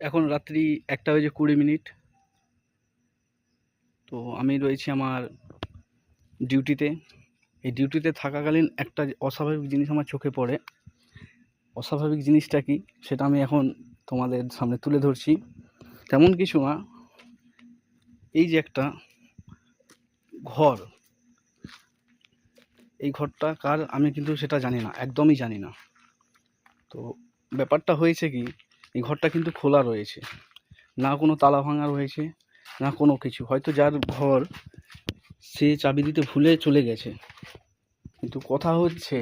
এখন রাত্রি 1:20। তো আমি রয়েছি আমার ডিউটিতে। এই ডিউটিতে থাকাকালীন একটা অস্বাভাবিক জিনিস আমার চোখে পড়ে। অস্বাভাবিক জিনিসটা কি সেটা আমি এখন তোমাদের সামনে তুলে ধরছি। তেমন কিছু না, এই যে একটা ঘর, এই ঘরটা কার আমি কিন্তু সেটা জানি না, একদমই জানি না। তো ব্যাপারটা হয়েছে কি, এই ঘরটা কিন্তু খোলা রয়েছে, না কোনো তালা ভাঙা রয়েছে, না কোনো কিছু। হয়তো যার ঘর সে চাবি দিতে ভুলে চলে গেছে। কিন্তু কথা হচ্ছে,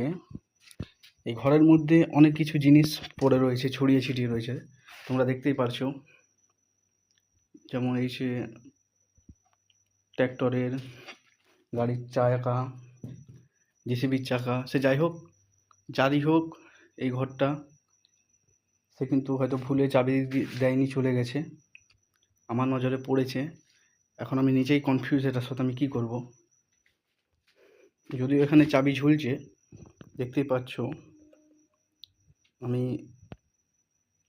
এই ঘরের মধ্যে অনেক কিছু জিনিস পড়ে রয়েছে, ছড়িয়ে ছিটিয়ে রয়েছে, তোমরা দেখতেই পারছো। যেমন এই যে ট্র্যাক্টরের, গাড়ির চাকা, জেসিবির চাকা, সে যাই হোক, যারই হোক, এই ঘরটা সে কিন্তু হয়তো ভুলে চাবি দেয়নি, চলে গেছে, আমার নজরে পড়েছে। এখন আমি নিজেই কনফিউজ, এটার সাথে আমি কী করব। যদিও এখানে চাবি ঝুলছে, দেখতেই পাচ্ছ।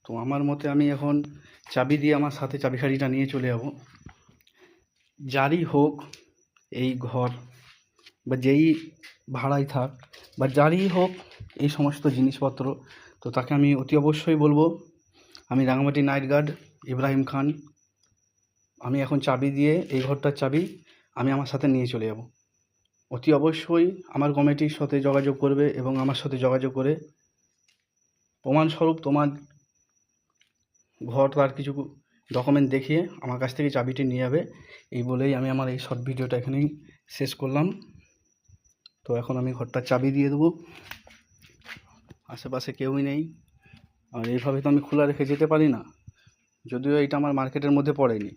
তো আমার মতে আমি এখন চাবি দিয়ে আমার সাথে চাবিখাড়িটা নিয়ে চলে যাব। যারই হোক এই ঘর, বা যেই ভাড়ায় থাক, বা যারই হোক এই সমস্ত জিনিসপত্র, তো তাকে আমি অতি অবশ্যই বলবো, আমি রাঙামাটি নাইট গার্ড ইব্রাহিম খান, আমি এখন চাবি দিয়ে, এই ঘরটার চাবি আমি আমার সাথে নিয়ে চলে যাব। অতি অবশ্যই আমার কমিটির সাথে যোগাযোগ করবে এবং আমার সাথে যোগাযোগ করে প্রমাণস্বরূপ তোমার ঘর তার কিছু ডকুমেন্ট দেখিয়ে আমার কাছ থেকে চাবিটি নিয়ে যাবে। এই বলেই আমি আমার এই শর্ট ভিডিওটা এখানেই শেষ করলাম। তো এখন আমি ঘরটার চাবি দিয়ে দেবো, আশেপাশে কেউই নেই, আর এইভাবে তো আমি খোলা রেখে যেতে পারি না। যদিও এটা আমার মার্কেটের মধ্যে পড়েনি,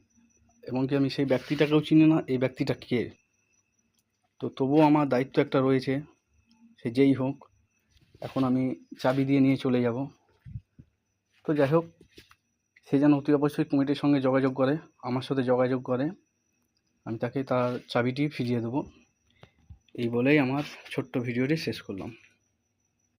এমনকি আমি সেই ব্যক্তিটাকেও চিনি না, এই ব্যক্তিটা কে। তো তবুও আমার দায়িত্ব একটা রয়েছে, সে যেই হোক, এখন আমি চাবি দিয়ে নিয়ে চলে যাব। তো যাই হোক, সে যেন অতি অবশ্যই কমিটির সঙ্গে যোগাযোগ করে, আমার সাথে যোগাযোগ করে, আমি তাকে তার চাবিটি ফিরিয়ে দেবো। এই বলেই আমার ছোট্ট ভিডিওটি শেষ করলাম।